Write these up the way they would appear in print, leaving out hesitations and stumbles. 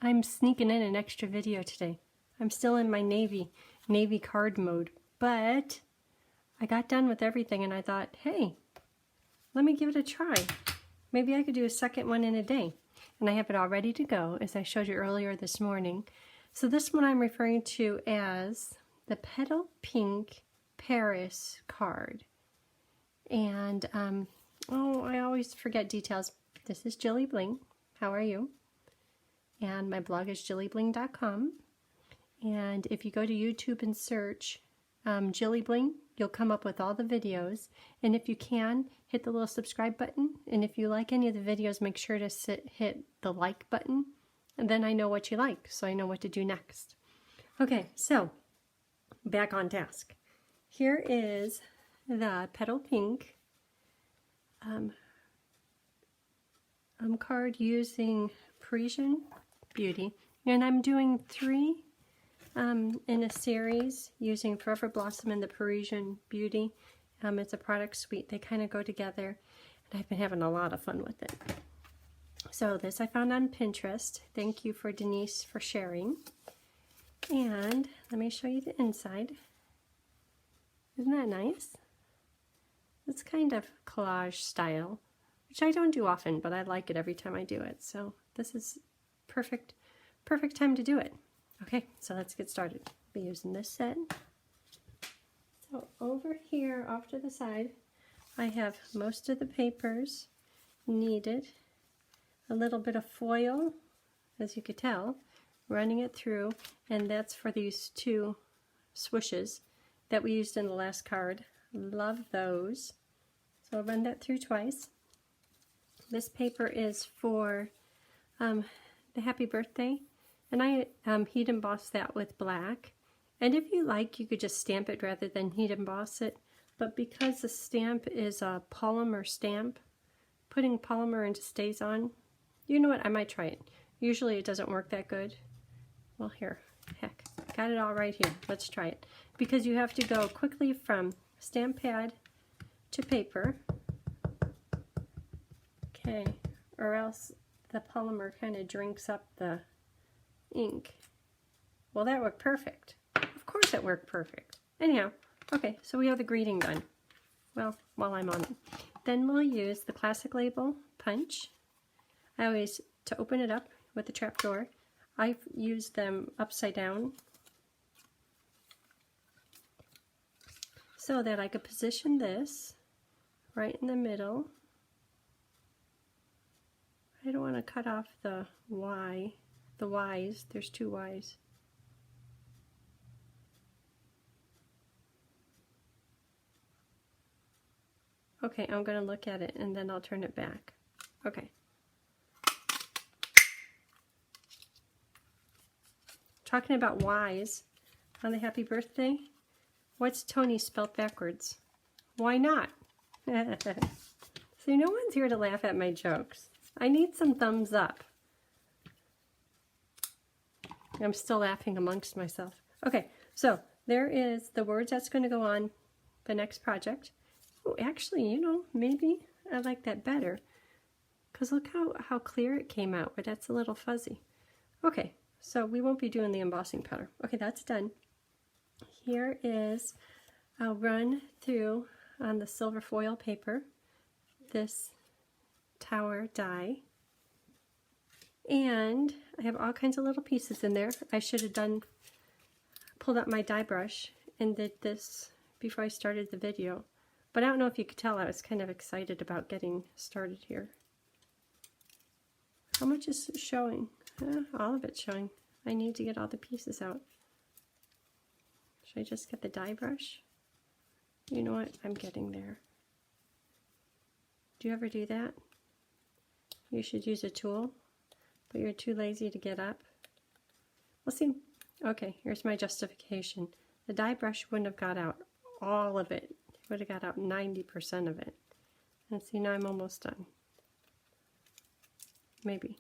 I'm sneaking in an extra video today. I'm still in my Navy card mode, but I got done with everything and I thought, hey, let me give it a try. Maybe I could do a second one in a day. And I have it all ready to go, as I showed you earlier this morning. So this one I'm referring to as the Petal Pink Paris card. And, oh, I always forget details. This is JilliBling. How are you? And my blog is JilliBling.com. And if you go to YouTube and search JilliBling, you'll come up with all the videos. And if you can, hit the little subscribe button. And if you like any of the videos, make sure to hit the like button. And then I know what you like, so I know what to do next. Okay, so back on task. Here is the Petal Pink card using Parisian Beauty. And I'm doing 3 in a series using Forever Blossom and the Parisian Beauty. It's a product suite. They kind of go together, and I've been having a lot of fun with it. So this I found on Pinterest. Thank you for Denise for sharing. And let me show you the inside. Isn't that nice? It's kind of collage style, which I don't do often, but I like it every time I do it. So this is perfect time to do it. Okay, so let's get started. I'll be using this set. So over here, off to the side, I have most of the papers needed. A little bit of foil, as you could tell, running it through, and that's for these 2 swooshes that we used in the last card. Love those. So I'll run that through twice. This paper is for the happy birthday, and I heat embossed that with black. And if you like, you could just stamp it rather than heat emboss it. But because the stamp is a polymer stamp, putting polymer into stays on, you know what, I might try it. Usually it doesn't work that good. Well, here, heck, got it all right here. Let's try it. Because you have to go quickly from stamp pad to paper. Okay, or else the polymer kind of drinks up the ink. Well, that worked perfect. Of course it worked perfect. Anyhow, okay, so we have the greeting done. Well, while I'm on it. Then we'll use the classic label punch. I always, to open it up with the trapdoor, I use them upside down so that I could position this right in the middle. I don't want to cut off the Y, the Y's. There's 2 Y's. Okay, I'm going to look at it and then I'll turn it back. Okay. Talking about Y's on the happy birthday, what's Tony spelled backwards? Why not? See, no one's here to laugh at my jokes. I need some thumbs up. I'm still laughing amongst myself. Okay, so there is the words that's going to go on the next project. Oh, actually, you know, maybe I like that better. Because look how clear it came out, but that's a little fuzzy. Okay, so we won't be doing the embossing powder. Okay, that's done. Here is, I'll run through on the silver foil paper this tower die. And I have all kinds of little pieces in there. I should have pulled out my die brush and did this before I started the video. But I don't know if you could tell, I was kind of excited about getting started here. How much is showing? All of it's showing. I need to get all the pieces out. Should I just get the die brush? You know what? I'm getting there. Do you ever do that? You should use a tool, but you're too lazy to get up. We'll see. Okay, here's my justification. The die brush wouldn't have got out all of it. It would have got out 90% of it. And see, now I'm almost done. Maybe.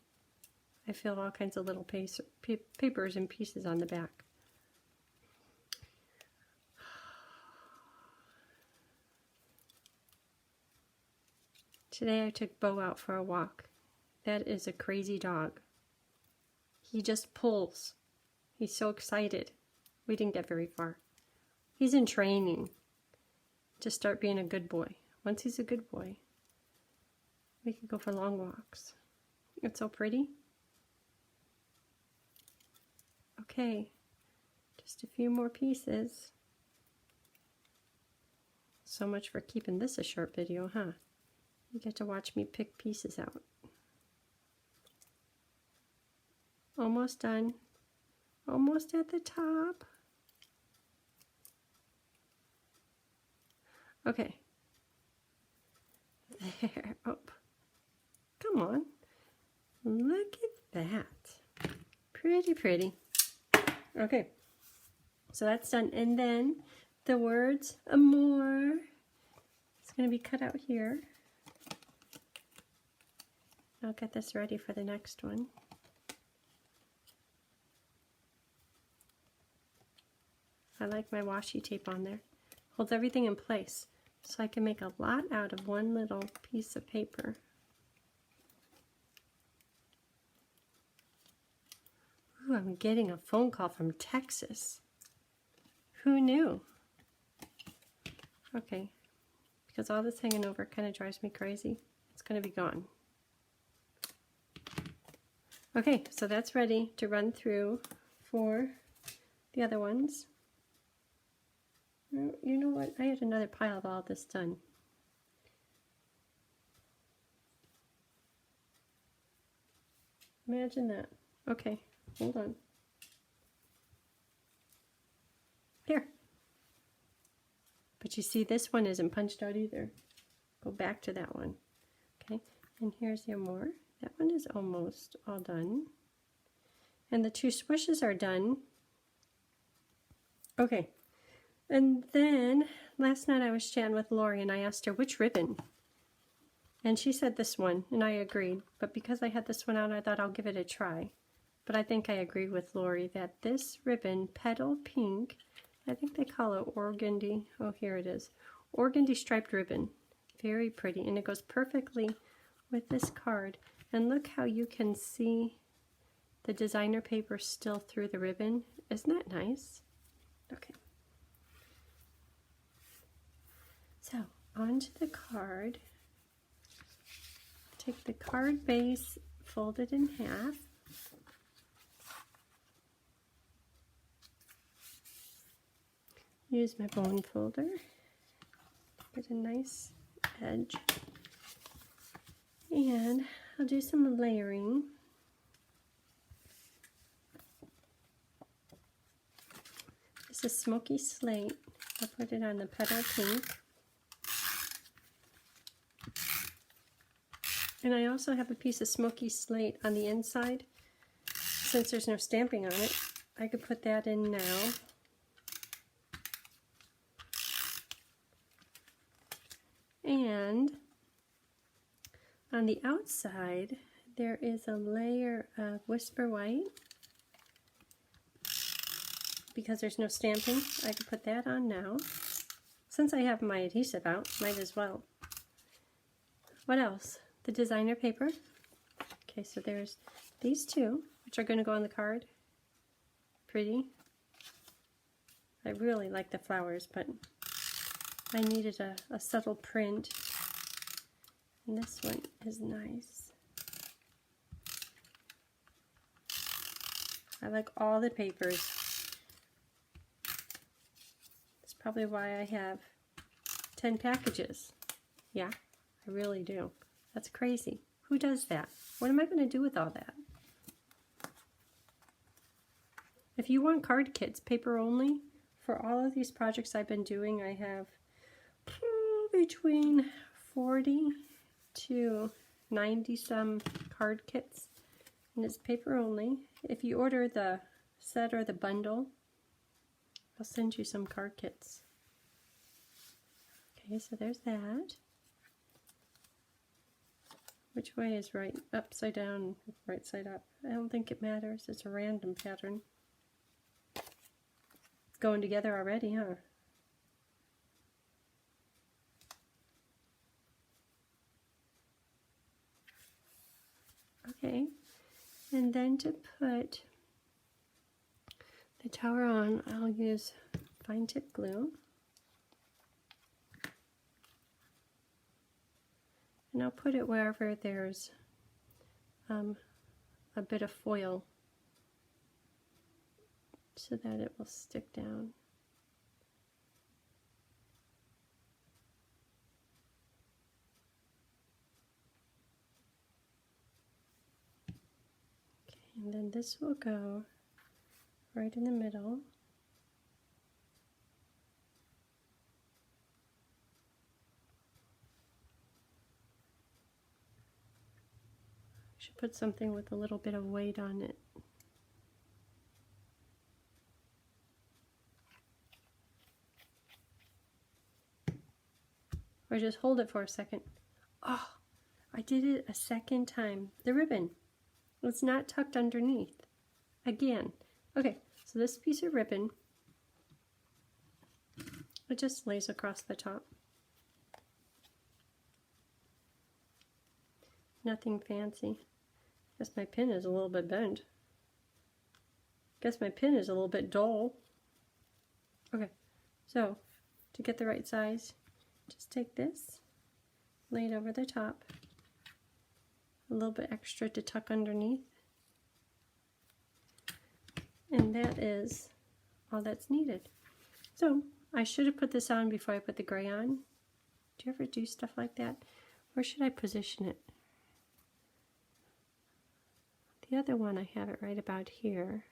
I feel all kinds of little papers and pieces on the back. Today I took Bo out for a walk. That is a crazy dog. He just pulls. He's so excited. We didn't get very far. He's in training to start being a good boy. Once he's a good boy, we can go for long walks. It's so pretty. Okay, just a few more pieces. So much for keeping this a short video, huh? You get to watch me pick pieces out. Almost done. Almost at the top. Okay. There. Oh. Come on. Look at that. Pretty, pretty. Okay. So that's done. And then the words "amor." It's going to be cut out here. I'll get this ready for the next one. I like my washi tape on there. Holds everything in place, so I can make a lot out of one little piece of paper. Ooh, I'm getting a phone call from Texas. Who knew? Okay, because all this hanging over kind of drives me crazy. It's going to be gone. Okay, so that's ready to run through for the other ones. You know what? I had another pile of all this done. Imagine that. Okay, hold on. Here. But you see, this one isn't punched out either. Go back to that one. Okay, and here's your more. That one is almost all done. And the two swishes are done. Okay. And then, last night I was chatting with Lori and I asked her which ribbon. And she said this one, and I agreed. But because I had this one out, I thought I'll give it a try. But I think I agree with Lori that this ribbon, Petal Pink, I think they call it organdy. Oh, here it is. Organdy striped ribbon. Very pretty. And it goes perfectly with this card. And look how you can see the designer paper still through the ribbon. Isn't that nice? Okay. So, onto the card. Take the card base, fold it in half. Use my bone folder. Get a nice edge. And I'll do some layering. This is Smoky Slate. I'll put it on the Petal Pink. And I also have a piece of Smoky Slate on the inside. Since there's no stamping on it, I could put that in now. And on the outside, there is a layer of Whisper White. Because there's no stamping, I could put that on now. Since I have my adhesive out, might as well. What else? The designer paper. Okay, so there's these two, which are going to go on the card. Pretty. I really like the flowers, but I needed a subtle print. And this one is nice. I like all the papers. That's probably why I have 10 packages. Yeah, I really do. That's crazy. Who does that? What am I going to do with all that? If you want card kits, paper only, for all of these projects I've been doing, I have between 40 to 90 some card kits. And it's paper only. If you order the set or the bundle, I'll send you some card kits. Okay, so there's that. Which way is right? Upside down, right side up? I don't think it matters. It's a random pattern. It's going together already, huh? Okay. And then to put the tower on, I'll use fine tip glue. And I'll put it wherever there's a bit of foil so that it will stick down. Okay, and then this will go right in the middle. Should put something with a little bit of weight on it. Or just hold it for a second. Oh, I did it a second time. The ribbon. It's not tucked underneath. Again. Okay, so this piece of ribbon, it just lays across the top. Nothing fancy. Guess my pin is a little bit bent. Guess my pin is a little bit dull. Okay, so to get the right size, just take this, lay it over the top, a little bit extra to tuck underneath, and that is all that's needed. So I should have put this on before I put the gray on. Do you ever do stuff like that? Where should I position it? The other one, I have it right about here.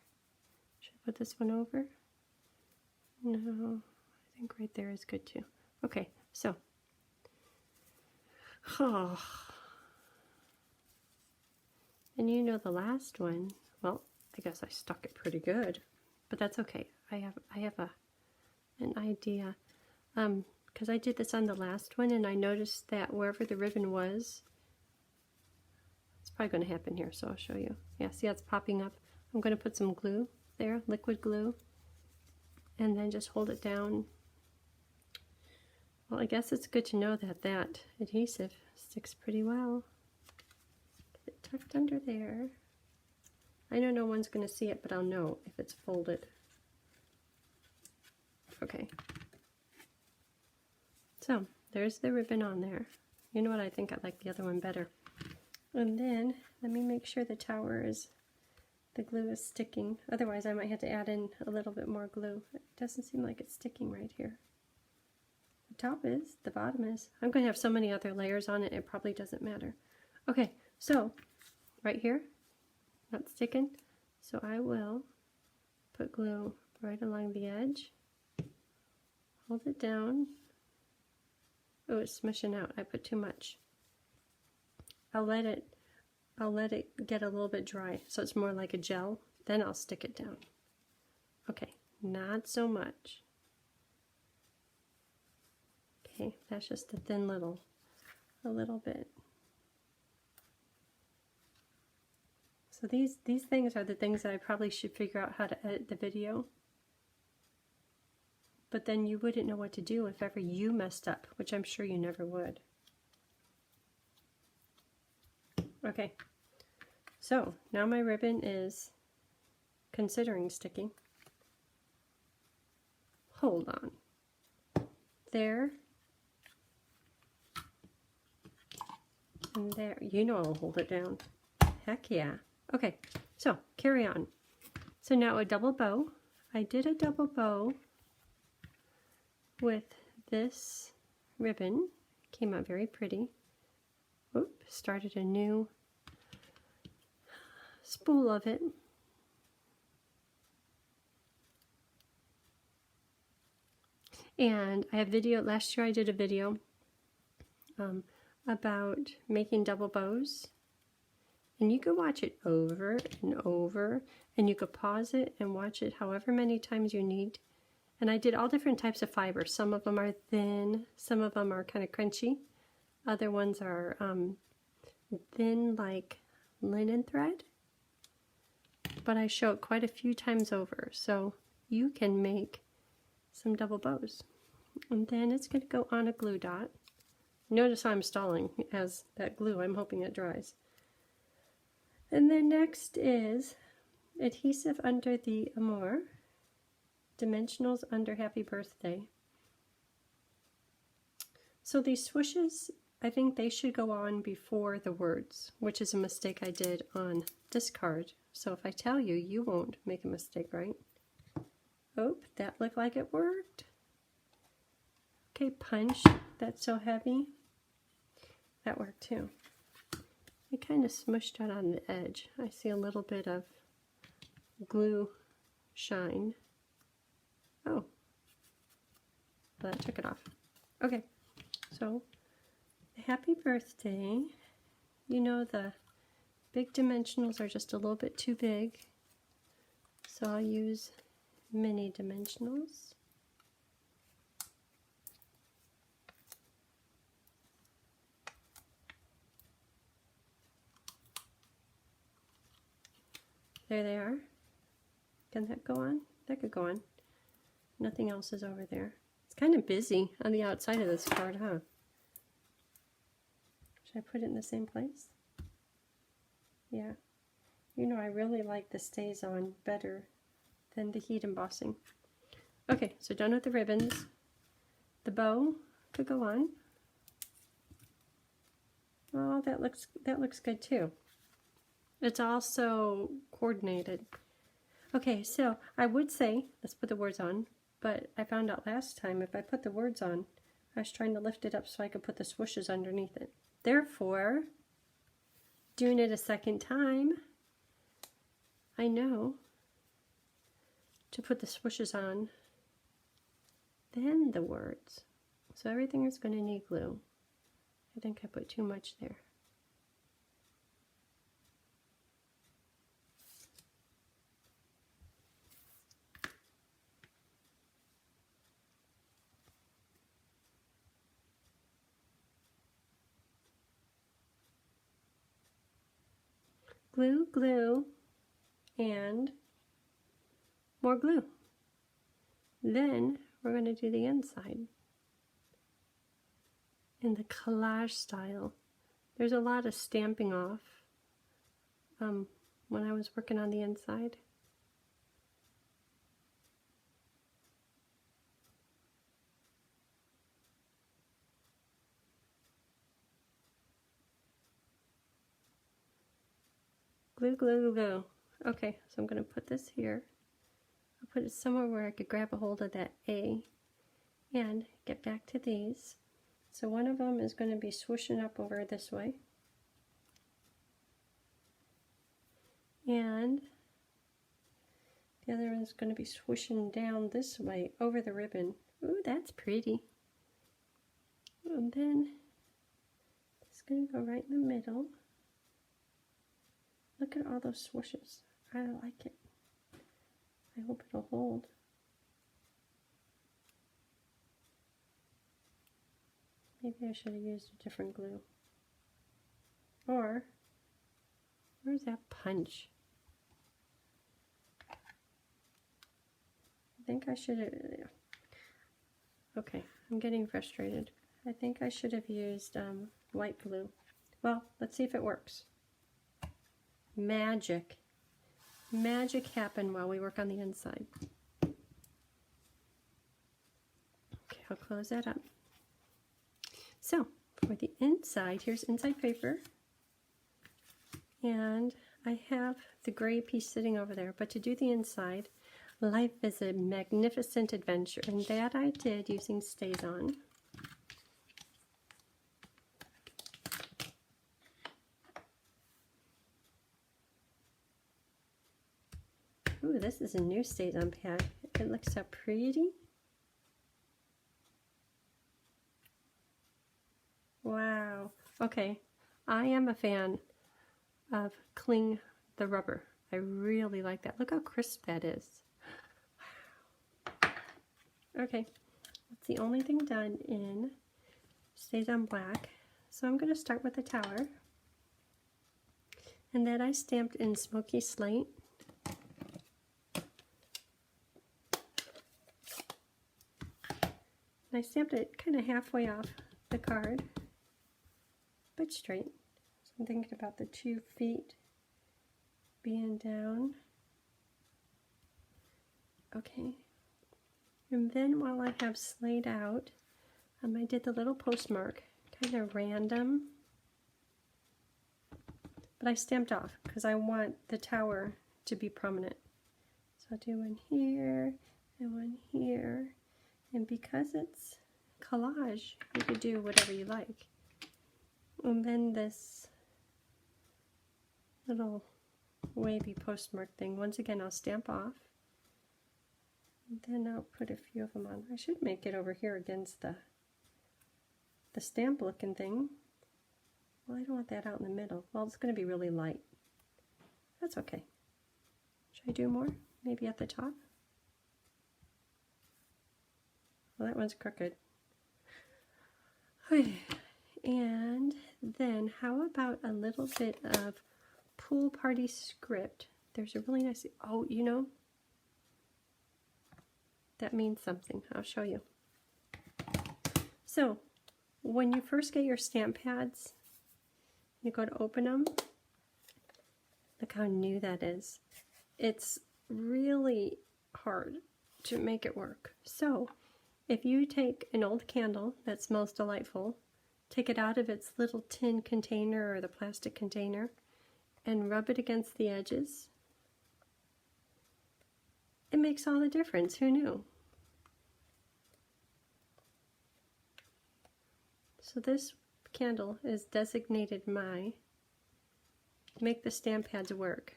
Should I put this one over? No, I think right there is good too. Okay, so. Oh. And you know the last one, well, I guess I stuck it pretty good, but that's okay. I have an idea. Because I did this on the last one and I noticed that wherever the ribbon was, it's probably going to happen here, so I'll show you. Yeah, see how it's popping up? I'm going to put some glue there, liquid glue, and then just hold it down. Well, I guess it's good to know that that adhesive sticks pretty well. Get it tucked under there. I know no one's going to see it, but I'll know if it's folded. Okay. So, there's the ribbon on there. You know what, I think I like the other one better. And then, let me make sure the glue is sticking. Otherwise, I might have to add in a little bit more glue. It doesn't seem like it's sticking right here. The top is, the bottom is. I'm going to have so many other layers on it, it probably doesn't matter. Okay, so, right here, not sticking. So I will put glue right along the edge. Hold it down. Oh, it's smushing out. I put too much. I'll let it get a little bit dry, so it's more like a gel. Then I'll stick it down. Okay, not so much. Okay, that's just a thin little, a little bit. So these things are the things that I probably should figure out how to edit the video. But then you wouldn't know what to do if ever you messed up, which I'm sure you never would. Okay, so now my ribbon is considering sticking. Hold on. There. And there. You know I'll hold it down. Heck yeah. Okay, so carry on. So now a double bow. I did a double bow with this ribbon. Came out very pretty. Oop, started a new spool of it. And I have video, last year I did a video about making double bows. And you could watch it over and over, and you could pause it and watch it however many times you need. And I did all different types of fibers. Some of them are thin, some of them are kind of crunchy. Other ones are thin like linen thread. But I show it quite a few times over, so you can make some double bows. And then it's going to go on a glue dot. Notice I'm stalling as that glue, I'm hoping it dries. And then next is adhesive under the Amour, dimensionals under Happy Birthday. So these swooshes, I think they should go on before the words, which is a mistake I did on this card. So if I tell you, you won't make a mistake, right? Oh, that looked like it worked. Okay, punch, that's so heavy. That worked too. It kind of smushed out on the edge. I see a little bit of glue shine. Oh, but I took it off. Okay, so Happy Birthday. You know the big dimensionals are just a little bit too big, so I'll use mini dimensionals. There they are. Can that go on? That could go on. Nothing else is over there. It's kind of busy on the outside of this card, huh? Should I put it in the same place? Yeah. You know, I really like the stays on better than the heat embossing. Okay, so done with the ribbons. The bow could go on. Oh, that looks good too. It's also coordinated. Okay, so I would say, let's put the words on, but I found out last time if I put the words on, I was trying to lift it up so I could put the swooshes underneath it. Therefore, doing it a second time, I know to put the swooshes on, then the words. So everything is going to need glue. I think I put too much there. Glue, glue, and more glue. Then we're going to do the inside in the collage style. There's a lot of stamping off when I was working on the inside. Glue, glue, glue. Okay, so I'm going to put this here. I'll put it somewhere where I could grab a hold of that A and get back to these. So one of them is going to be swooshing up over this way. And the other one is going to be swooshing down this way over the ribbon. Ooh, that's pretty. And then it's going to go right in the middle. Look at all those swooshes. I like it. I hope it'll hold. Maybe I should have used a different glue. Or, where's that punch? I think I should have... Okay, I'm getting frustrated. I think I should have used white glue. Well, let's see if it works. Magic. Magic happened while we work on the inside. Okay, I'll close that up. So, for the inside, here's inside paper. And I have the gray piece sitting over there. But to do the inside, life is a magnificent adventure. And that I did using Stays On. Ooh, this is a new Stays On pad. It looks so pretty. Wow. Okay, I am a fan of Cling the rubber. I really like that. Look how crisp that is. Wow. Okay, that's the only thing done in Stays On Black. So I'm going to start with the tower. And that I stamped in Smoky Slate. I stamped it kind of halfway off the card, but straight. So I'm thinking about the 2 feet being down. Okay. And then while I have slayed out, I did the little postmark, kind of random. But I stamped off because I want the tower to be prominent. So I'll do one here and one here. And because it's collage, you could do whatever you like. And then this little wavy postmark thing, once again I'll stamp off. And then I'll put a few of them on. I should make it over here against the stamp looking thing. Well, I don't want that out in the middle. Well, it's going to be really light. That's okay. Should I do more? Maybe at the top? Well, that one's crooked. Okay. And then how about a little bit of pool party script? There's a really nice, oh, you know, that means something. I'll show you. So, when you first get your stamp pads, you go to open them. Look how new that is. It's really hard to make it work. So, if you take an old candle that smells delightful, take it out of its little tin container or the plastic container, and rub it against the edges, it makes all the difference. Who knew? So this candle is designated my make the stamp pads work.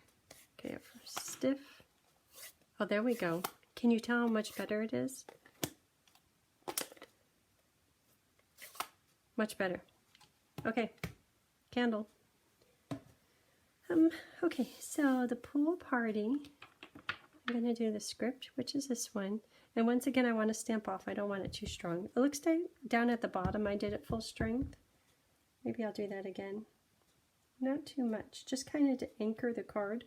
Okay, stiff. Oh, there we go. Can you tell how much better it is? Much better. Okay, candle. Okay, so the pool party, I'm going to do the script, which is this one. And once again, I want to stamp off. I don't want it too strong. It looks down at the bottom. I did it full strength. Maybe I'll do that again. Not too much, just kind of to anchor the card.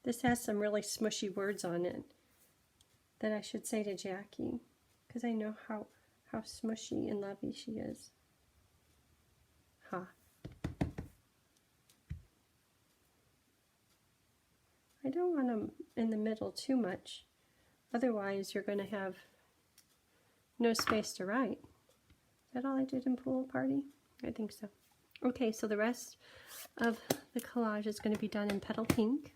This has some really smushy words on it that I should say to Jackie, because I know how smushy and lovey she is. Ha. I don't want them in the middle too much, otherwise you're going to have no space to write. Is that all I did in pool party? I think so. Okay, so the rest of the collage is going to be done in Petal Pink.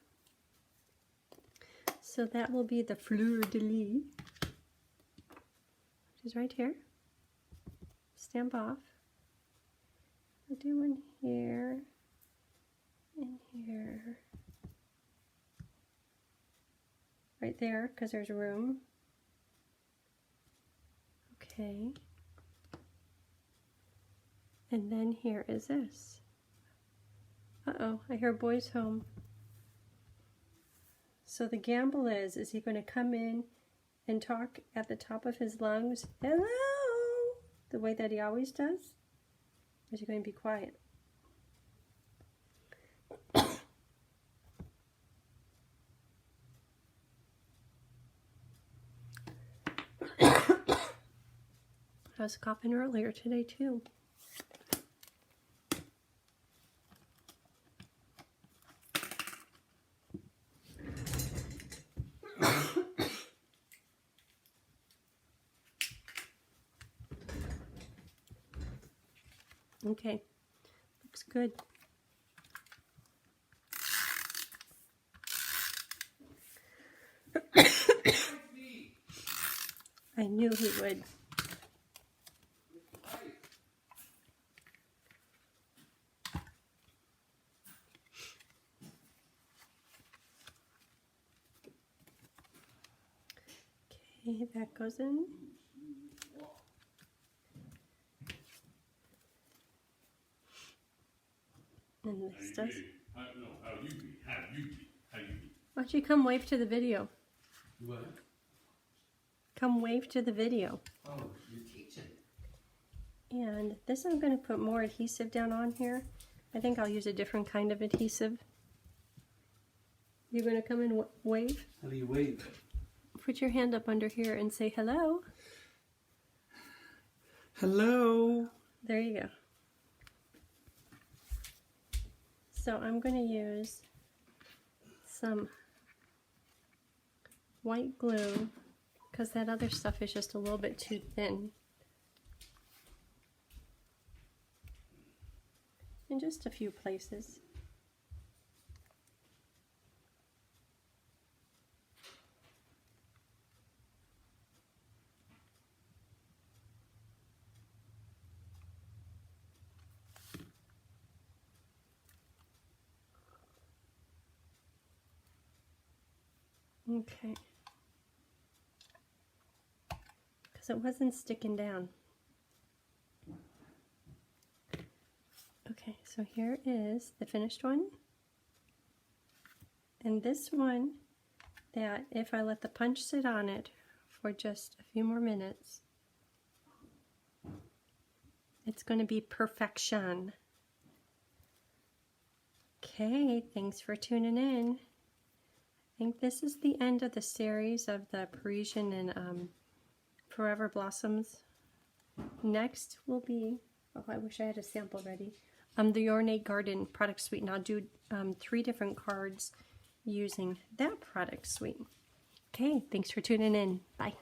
So that will be the fleur de lis, which is right here. Stamp off. I'll do one here and here. Right there, because there's room. Okay. And then here is this. Uh-oh, I hear boys home. So the gamble is he going to come in and talk at the top of his lungs, hello, the way that he always does? Or is he going to be quiet? I was coughing earlier today too. Okay, looks good. I knew he would. Okay, that goes in. And this does. How you be? Why don't you come wave to the video? What? Come wave to the video. Oh, you're teaching. And this I'm going to put more adhesive down on here. I think I'll use a different kind of adhesive. You're going to come and wave? How do you wave? Put your hand up under here and say hello. Hello. There you go. So I'm going to use some white glue because that other stuff is just a little bit too thin. In just a few places. Okay. Because it wasn't sticking down. Okay, so here is the finished one. And this one, that if I let the punch sit on it for just a few more minutes, it's going to be perfection. Okay, thanks for tuning in. I think this is the end of the series of the Parisian and Forever Blossoms. Next will be, oh, I wish I had a sample ready, the Ornate Garden product suite, and I'll do 3 different cards using that product suite. Okay, thanks for tuning in. Bye.